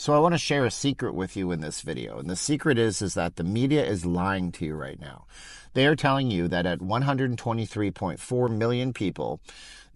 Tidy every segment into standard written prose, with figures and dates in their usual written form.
So I want to share a secret with you in this video. And the secret is that the media is lying to you right now. They are telling you that at 123.4 million people,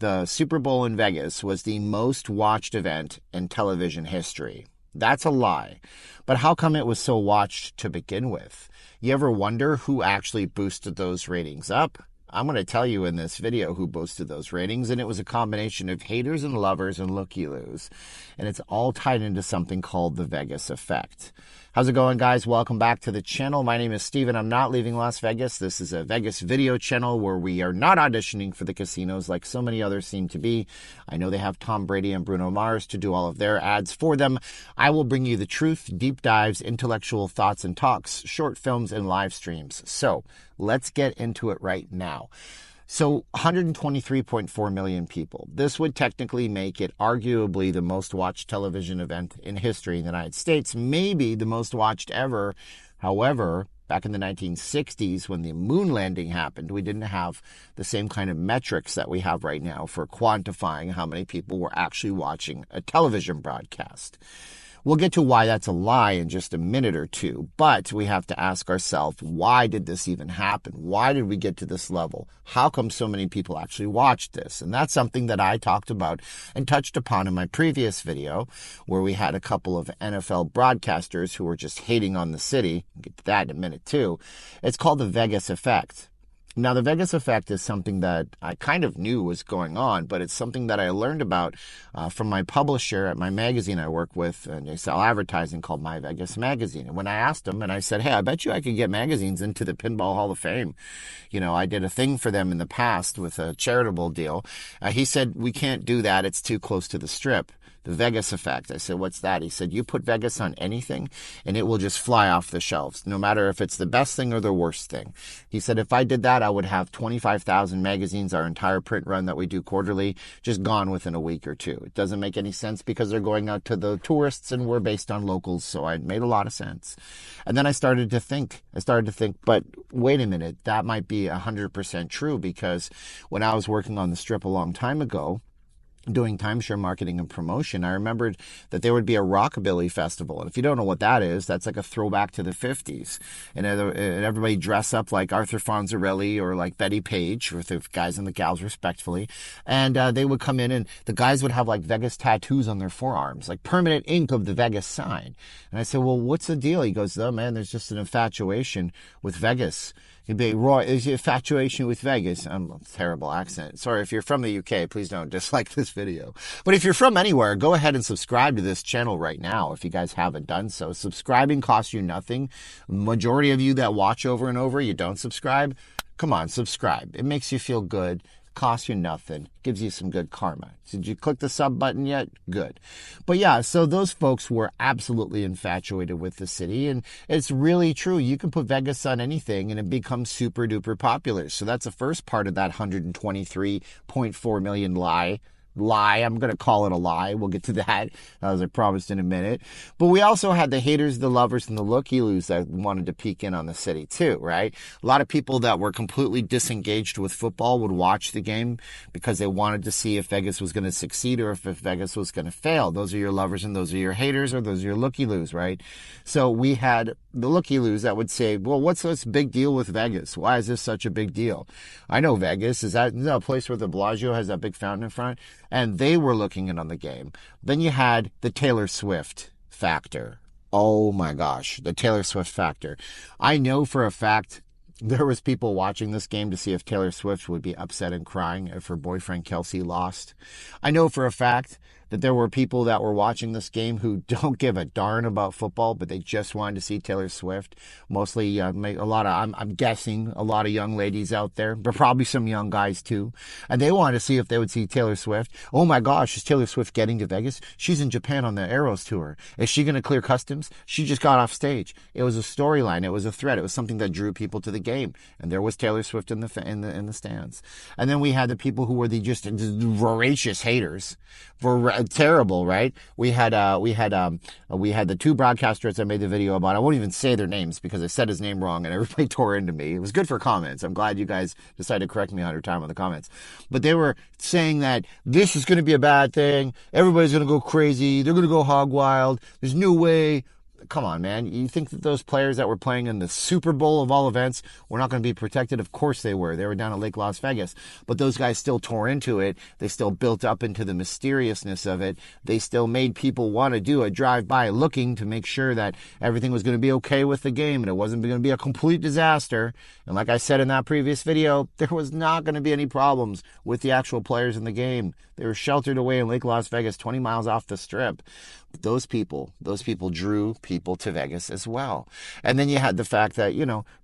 the Super Bowl in Vegas was the most watched event in television history. That's a lie. But how come it was so watched to begin with? You ever wonder who actually boosted those ratings up? I'm going to tell you in this video who boosted those ratings, and it was a combination of haters and lovers and looky-loos. And it's all tied into something called the Vegas effect. How's it going, guys? Welcome back to the channel. My name is Steven. I'm not leaving Las Vegas. This is a Vegas video channel where we are not auditioning for the casinos like so many others seem to be. I know they have Tom Brady and Bruno Mars to do all of their ads for them. I will bring you the truth, deep dives, intellectual thoughts and talks, short films, and live streams. So let's get into it right now. So 123.4 million people. This would technically make it arguably the most watched television event in history in the United States, maybe the most watched ever. However, back in the 1960s, when the moon landing happened, we didn't have the same kind of metrics that we have right now for quantifying how many people were actually watching a television broadcast. We'll get to why that's a lie in just a minute or two, but we have to ask ourselves, why did this even happen? Why did we get to this level? How come so many people actually watched this? And that's something that I talked about and touched upon in my previous video, where we had a couple of NFL broadcasters who were just hating on the city. We'll get to that in a minute too. It's called the Vegas effect. Now, the Vegas effect is something that I kind of knew was going on, but it's something that I learned about from my publisher at my magazine I work with, and they sell advertising called My Vegas Magazine. And when I asked him, and I said, hey, I bet you I could get magazines into the Pinball Hall of Fame. You know, I did a thing for them in the past with a charitable deal. He said, we can't do that. It's too close to the Strip. The Vegas effect. I said, what's that? He said, you put Vegas on anything and it will just fly off the shelves, no matter if it's the best thing or the worst thing. He said, if I did that, I would have 25,000 magazines, our entire print run that we do quarterly, just gone within a week or two. It doesn't make any sense because they're going out to the tourists and we're based on locals. So it made a lot of sense. And then I started to think, but wait a minute, that might be 100% true, because when I was working on the Strip a long time ago, doing timeshare marketing and promotion, I remembered that there would be a rockabilly festival. And if you don't know what that is, that's like a throwback to the 50s. And everybody dress up like Arthur Fonzarelli or like Betty Page, with the guys and the gals respectfully. And they would come in and the guys would have like Vegas tattoos on their forearms, like permanent ink of the Vegas sign. And I said, well, what's the deal? He goes, oh man, there's just an infatuation with Vegas. He'd be, Roy, is your infatuation with Vegas? Terrible accent. Sorry, if you're from the UK, please don't dislike this video. But if you're from anywhere, go ahead and subscribe to this channel right now if you guys haven't done so. Subscribing costs you nothing. Majority of you that watch over and over, you don't subscribe. Come on, subscribe. It makes you feel good. Costs you nothing, gives you some good karma. Did you click the sub button yet? Good. But yeah, so those folks were absolutely infatuated with the city, and it's really true. You can put Vegas on anything and it becomes super duper popular. So that's the first part of that 123.4 million lie. I'm going to call it a lie. We'll get to that, as I promised, in a minute. But we also had the haters, the lovers, and the looky-loos that wanted to peek in on the city too, right? A lot of people that were completely disengaged with football would watch the game because they wanted to see if Vegas was going to succeed or if Vegas was going to fail. Those are your lovers and those are your haters, or those are your looky-loos, right? So we had the looky-loos that would say, well, what's this big deal with Vegas? Why is this such a big deal? I know Vegas. Is that a place where the Blvd has that big fountain in front? And they were looking in on the game. Then you had the Taylor Swift factor. Oh my gosh, the Taylor Swift factor. I know for a fact there was people watching this game to see if Taylor Swift would be upset and crying if her boyfriend Kelsey lost. I know for a fact that there were people that were watching this game who don't give a darn about football, but they just wanted to see Taylor Swift. Mostly a lot of, I'm guessing, a lot of young ladies out there, but probably some young guys too. And they wanted to see if they would see Taylor Swift. Oh my gosh, is Taylor Swift getting to Vegas? She's in Japan on the Eras tour. Is she going to clear customs? She just got off stage. It was a storyline. It was a threat. It was something that drew people to the game. And there was Taylor Swift in the stands. And then we had the people who were the just voracious haters. terrible, right? We had the two broadcasters I made the video about. I won't even say their names because I said his name wrong and everybody tore into me. It was good for comments. I'm glad you guys decided to correct me 100 times on the comments. But they were saying that this is going to be a bad thing. Everybody's going to go crazy. They're going to go hog wild. There's no way. Come on, man. You think that those players that were playing in the Super Bowl of all events were not going to be protected? Of course they were. They were down at Lake Las Vegas. But those guys still tore into it. They still built up into the mysteriousness of it. They still made people want to do a drive-by looking to make sure that everything was going to be okay with the game and it wasn't going to be a complete disaster. And like I said in that previous video, there was not going to be any problems with the actual players in the game. They were sheltered away in Lake Las Vegas, 20 miles off the strip. But those people drew people to Vegas as well. And then you had the fact that,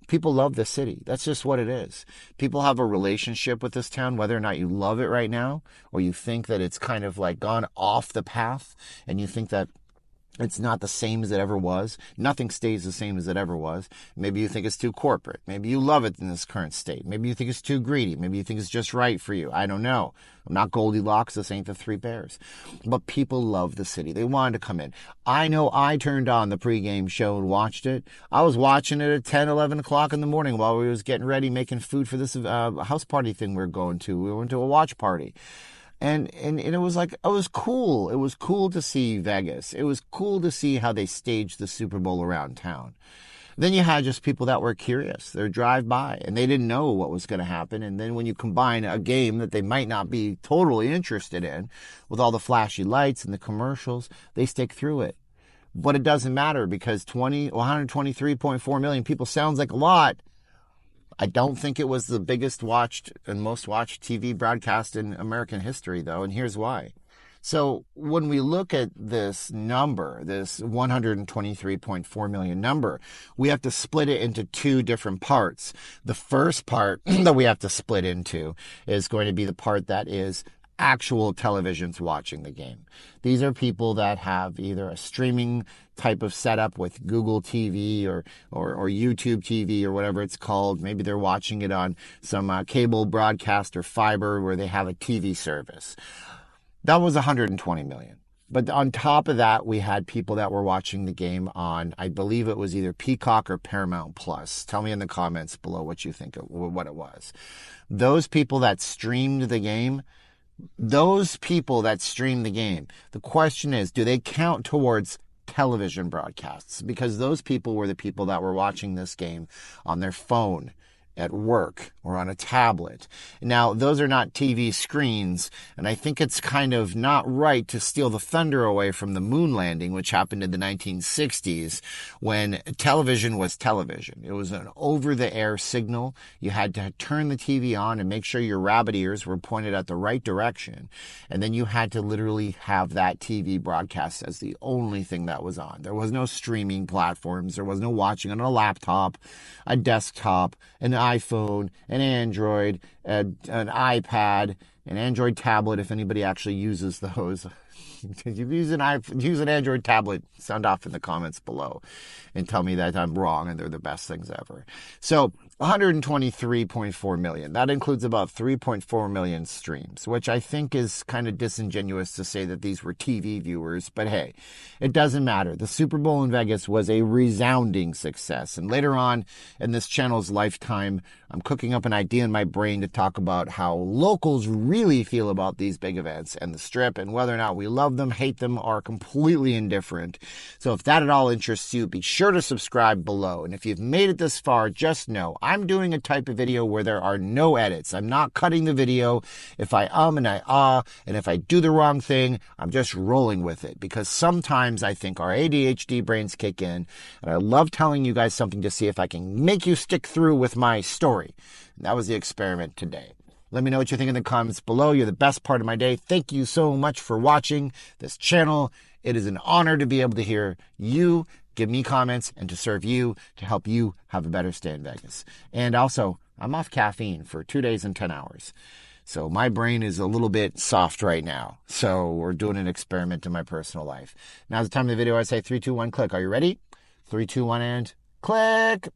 people love the city. That's just what it is. People have a relationship with this town, whether or not you love it right now, or you think that it's kind of like gone off the path, and you think that it's not the same as it ever was. Nothing stays the same as it ever was. Maybe you think it's too corporate. Maybe you love it in this current state. Maybe you think it's too greedy. Maybe you think it's just right for you. I don't know. I'm not Goldilocks. This ain't the Three Bears. But people love the city. They wanted to come in. I know I turned on the pregame show and watched it. I was watching it at 10, 11 o'clock in the morning while we was getting ready, making food for this house party thing we were going to. We went to a watch party. And it was like, it was cool. It was cool to see Vegas. It was cool to see how they staged the Super Bowl around town. Then you had just people that were curious. They're drive-by, and they didn't know what was going to happen. And then when you combine a game that they might not be totally interested in with all the flashy lights and the commercials, they stick through it. But it doesn't matter because 123.4 million people sounds like a lot. I don't think it was the biggest watched and most watched TV broadcast in American history, though, and here's why. So when we look at this number, this 123.4 million number, we have to split it into two different parts. The first part that we have to split into is going to be the part that is actual televisions watching the game. These are people that have either a streaming type of setup with Google TV or YouTube TV or whatever it's called. Maybe they're watching it on some cable broadcast or fiber where they have a TV service. That was 120 million. But on top of that, we had people that were watching the game on, I believe it was either Peacock or Paramount Plus. Tell me in the comments below what you think of what it was. Those people that streamed the game, the question is, do they count towards television broadcasts? Because those people were the people that were watching this game on their phone, at work, or on a tablet. Now, those are not TV screens, and I think it's kind of not right to steal the thunder away from the moon landing, which happened in the 1960s, when television was television. It was an over-the-air signal. You had to turn the TV on and make sure your rabbit ears were pointed at the right direction, and then you had to literally have that TV broadcast as the only thing that was on. There was no streaming platforms. There was no watching on a laptop, a desktop, an iPhone, an Android, an iPad, an Android tablet, if anybody actually uses those. If you use an Android tablet, sound off in the comments below and tell me that I'm wrong and they're the best things ever. So 123.4 million. That includes about 3.4 million streams, which I think is kind of disingenuous to say that these were TV viewers. But hey, it doesn't matter. The Super Bowl in Vegas was a resounding success. And later on in this channel's lifetime, I'm cooking up an idea in my brain to talk about how locals really feel about these big events and the Strip, and whether or not we love them, hate them, or are completely indifferent. So if that at all interests you, be sure to subscribe below. And if you've made it this far, just know I'm doing a type of video where there are no edits. I'm not cutting the video. If I and I and if I do the wrong thing, I'm just rolling with it, because sometimes I think our ADHD brains kick in, and I love telling you guys something to see if I can make you stick through with my story. And that was the experiment today. Let me know what you think in the comments below. You're the best part of my day. Thank you so much for watching this channel. It is an honor to be able to hear you give me comments and to serve you, to help you have a better stay in Vegas. And also, I'm off caffeine for 2 days and 10 hours. So my brain is a little bit soft right now. So we're doing an experiment in my personal life. Now's the time of the video I say 3, 2, 1, click. Are you ready? 3, 2, 1, and click.